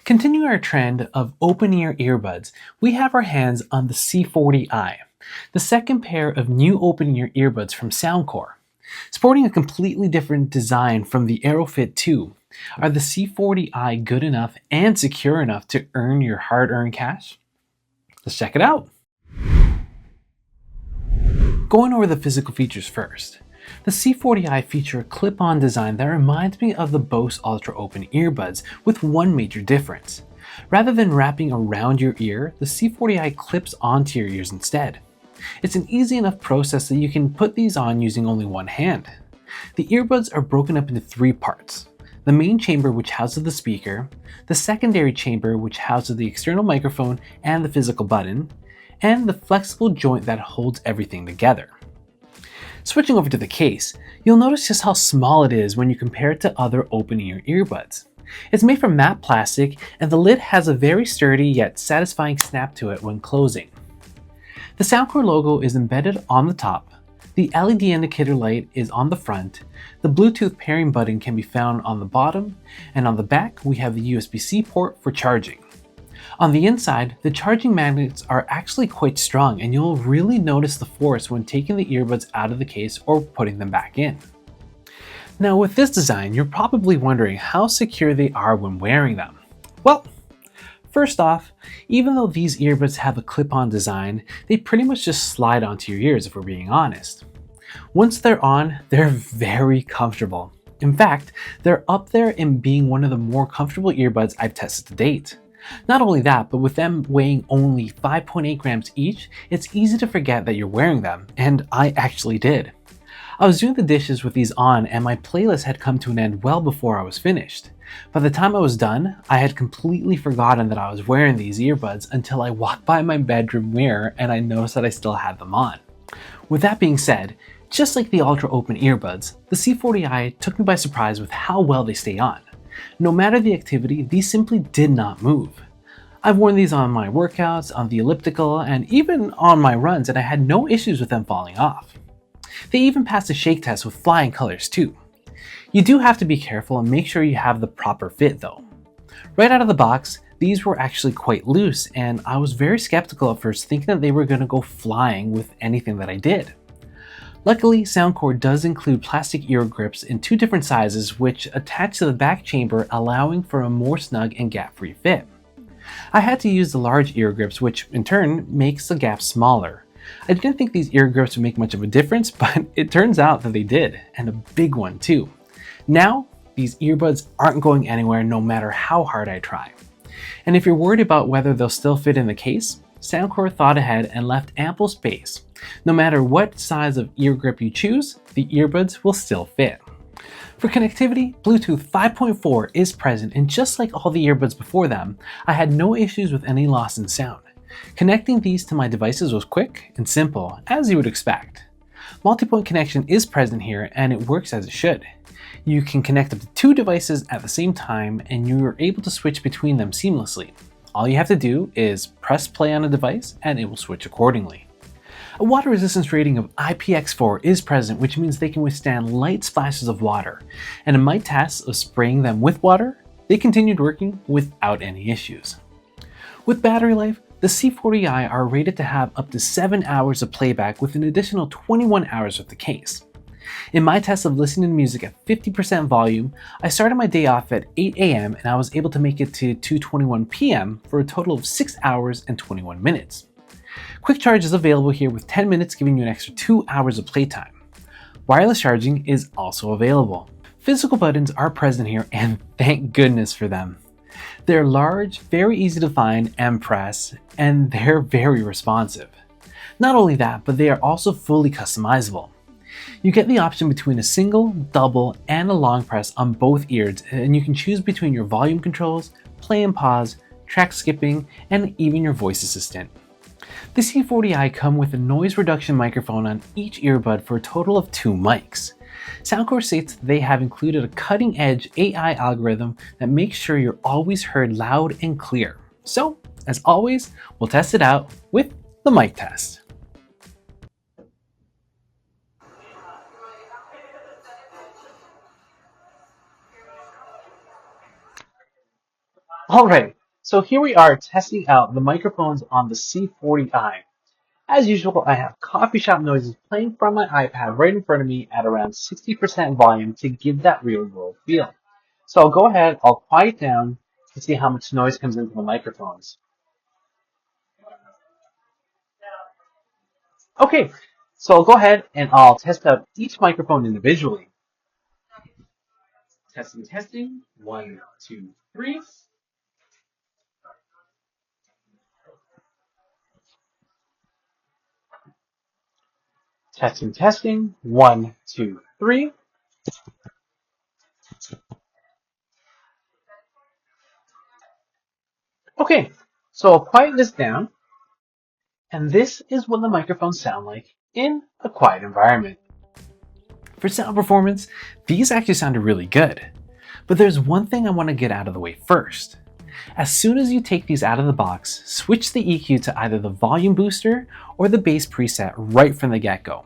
Continuing our trend of open-ear earbuds, we have our hands on the C40i, the second pair of new open-ear earbuds from Soundcore. Sporting a completely different design from the Aerofit 2, are the C40i good enough and secure enough to earn your hard-earned cash? Let's check it out! Going over the physical features first. The C40i feature a clip-on design that reminds me of the Bose Ultra Open earbuds with one major difference. Rather than wrapping around your ear, the C40i clips onto your ears instead. It's an easy enough process that you can put these on using only one hand. The earbuds are broken up into three parts. The main chamber, which houses the speaker, the secondary chamber, which houses the external microphone and the physical button, and the flexible joint that holds everything together. Switching over to the case, you'll notice just how small it is when you compare it to other open-ear earbuds. It's made from matte plastic, and the lid has a very sturdy yet satisfying snap to it when closing. The Soundcore logo is embedded on the top, the LED indicator light is on the front, the Bluetooth pairing button can be found on the bottom, and on the back we have the USB-C port for charging. On the inside, the charging magnets are actually quite strong, and you'll really notice the force when taking the earbuds out of the case or putting them back in. Now with this design, you're probably wondering how secure they are when wearing them. Well, first off, even though these earbuds have a clip-on design, they pretty much just slide onto your ears if we're being honest. Once they're on, they're very comfortable. In fact, they're up there in being one of the more comfortable earbuds I've tested to date. Not only that, but with them weighing only 5.8 grams each, it's easy to forget that you're wearing them, and I actually did. I was doing the dishes with these on and my playlist had come to an end well before I was finished. By the time I was done, I had completely forgotten that I was wearing these earbuds until I walked by my bedroom mirror and I noticed that I still had them on. With that being said, just like the Ultra Open earbuds, the C40i took me by surprise with how well they stay on. No matter the activity, these simply did not move. I've worn these on my workouts, on the elliptical, and even on my runs, and I had no issues with them falling off. They even passed a shake test with flying colors too. You do have to be careful and make sure you have the proper fit though. Right out of the box, these were actually quite loose, and I was very skeptical at first, thinking that they were going to go flying with anything that I did. Luckily, Soundcore does include plastic ear grips in two different sizes which attach to the back chamber, allowing for a more snug and gap-free fit. I had to use the large ear grips, which in turn makes the gap smaller. I didn't think these ear grips would make much of a difference, but it turns out that they did, and a big one too. Now, these earbuds aren't going anywhere no matter how hard I try. And if you're worried about whether they'll still fit in the case, Soundcore thought ahead and left ample space. No matter what size of ear grip you choose, the earbuds will still fit. For connectivity, Bluetooth 5.4 is present, and just like all the earbuds before them, I had no issues with any loss in sound. Connecting these to my devices was quick and simple, as you would expect. Multi-point connection is present here, and it works as it should. You can connect up to two devices at the same time, and you are able to switch between them seamlessly. All you have to do is press play on a device, and it will switch accordingly. A water resistance rating of IPX4 is present, which means they can withstand light splashes of water, and in my tests of spraying them with water, they continued working without any issues. With battery life, the C40i are rated to have up to 7 hours of playback with an additional 21 hours with the case. In my test of listening to music at 50% volume, I started my day off at 8 AM and I was able to make it to 2:21 PM for a total of 6 hours and 21 minutes. Quick charge is available here with 10 minutes, giving you an extra 2 hours of playtime. Wireless charging is also available. Physical buttons are present here, and thank goodness for them. They're large, very easy to find and press, and they're very responsive. Not only that, but they are also fully customizable. You get the option between a single, double, and a long press on both ears, and you can choose between your volume controls, play and pause, track skipping, and even your voice assistant. The C40i come with a noise reduction microphone on each earbud for a total of 2 mics. Soundcore states they have included a cutting-edge AI algorithm that makes sure you're always heard loud and clear. So, as always, we'll test it out with the mic test. Alright, so here we are testing out the microphones on the C40i. As usual, I have coffee shop noises playing from my iPad right in front of me at around 60% volume to give that real world feel. So I'll go ahead, I'll quiet down to see how much noise comes into the microphones. Okay, so I'll go ahead and I'll test out each microphone individually. Testing, testing. 1, 2, 3. Testing, testing. 1, 2, 3. Okay, so I'll quiet this down, and this is what the microphones sound like in a quiet environment. For sound performance, these actually sounded really good. But there's one thing I want to get out of the way first. As soon as you take these out of the box, switch the EQ to either the volume booster or the bass preset right from the get-go.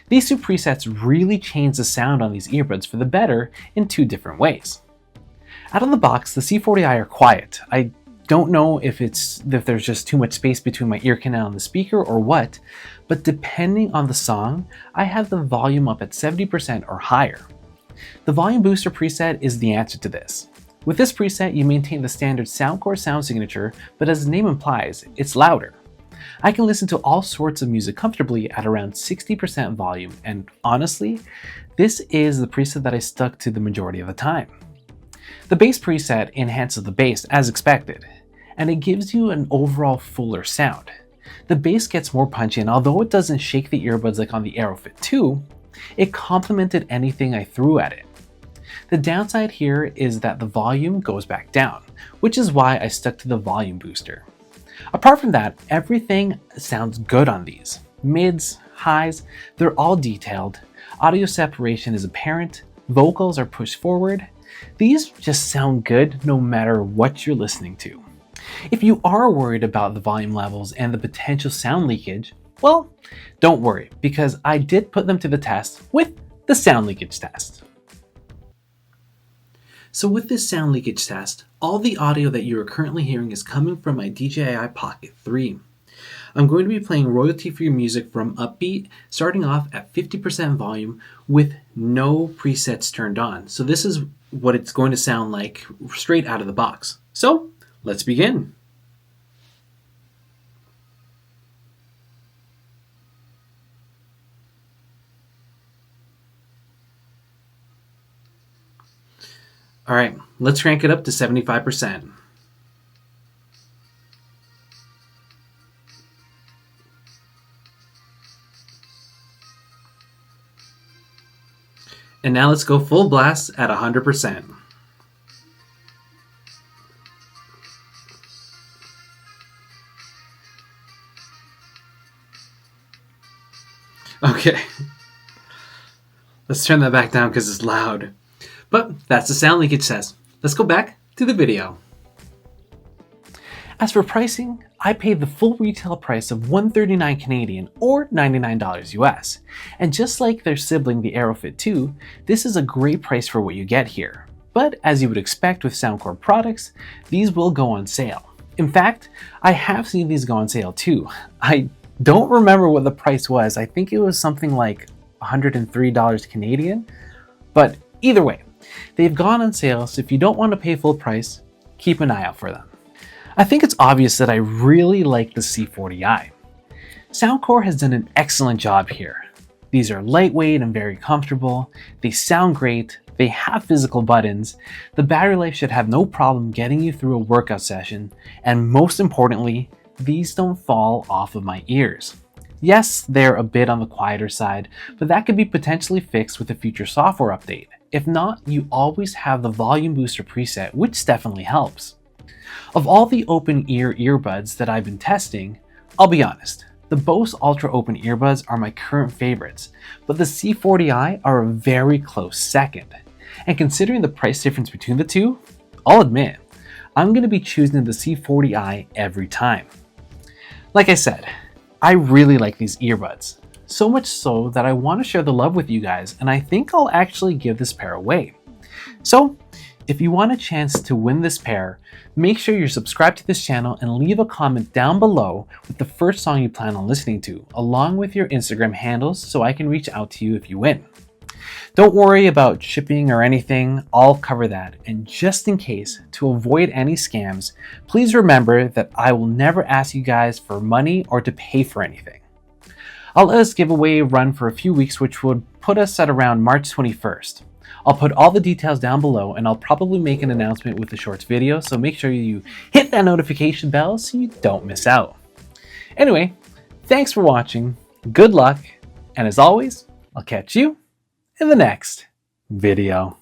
These two presets really change the sound on these earbuds for the better in two different ways. Out of the box, the C40i are quiet. I don't know if there's just too much space between my ear canal and the speaker or what, but depending on the song, I have the volume up at 70% or higher. The volume booster preset is the answer to this. With this preset, you maintain the standard Soundcore sound signature, but as the name implies, it's louder. I can listen to all sorts of music comfortably at around 60% volume, and honestly, this is the preset that I stuck to the majority of the time. The bass preset enhances the bass as expected, and it gives you an overall fuller sound. The bass gets more punchy, and although it doesn't shake the earbuds like on the Aerofit 2, it complemented anything I threw at it. The downside here is that the volume goes back down, which is why I stuck to the volume booster. Apart from that, everything sounds good on these. Mids, highs, they're all detailed, audio separation is apparent, vocals are pushed forward. These just sound good no matter what you're listening to. If you are worried about the volume levels and the potential sound leakage, well, don't worry, because I did put them to the test with the sound leakage test. So with this sound leakage test, all the audio that you are currently hearing is coming from my DJI Pocket 3. I'm going to be playing royalty-free music from Upbeat, starting off at 50% volume with no presets turned on. So this is what it's going to sound like straight out of the box. So let's begin. All right, let's crank it up to 75%. And now let's go full blast at 100%. Okay, let's turn that back down because it's loud. But that's the sound leakage test. Let's go back to the video. As for pricing, I paid the full retail price of $139 Canadian or $99 US. And just like their sibling the Aerofit 2, this is a great price for what you get here. But as you would expect with Soundcore products, these will go on sale. In fact, I have seen these go on sale too. I don't remember what the price was. I think it was something like $103 Canadian. But either way, they've gone on sale, so if you don't want to pay full price, keep an eye out for them. I think it's obvious that I really like the C40i. Soundcore has done an excellent job here. These are lightweight and very comfortable, they sound great, they have physical buttons, the battery life should have no problem getting you through a workout session, and most importantly, these don't fall off of my ears. Yes, they're a bit on the quieter side, but that could be potentially fixed with a future software update. If not, you always have the volume booster preset, which definitely helps. Of all the open ear earbuds that I've been testing, I'll be honest, the Bose Ultra Open Earbuds are my current favorites, but the C40i are a very close second. And considering the price difference between the two, I'll admit, I'm going to be choosing the C40i every time. Like I said, I really like these earbuds, so much so that I want to share the love with you guys, and I think I'll actually give this pair away. So, If you want a chance to win this pair, make sure you're subscribed to this channel and leave a comment down below with the first song you plan on listening to, along with your Instagram handles so I can reach out to you if you win. Don't worry about shipping or anything, I'll cover that. And just in case, to avoid any scams, please remember that I will never ask you guys for money or to pay for anything. I'll let this giveaway run for a few weeks, which would put us at around March 21st. I'll put all the details down below, and I'll probably make an announcement with the shorts video, so make sure you hit that notification bell so you don't miss out. Anyway, thanks for watching, good luck, and as always, I'll catch you in the next video.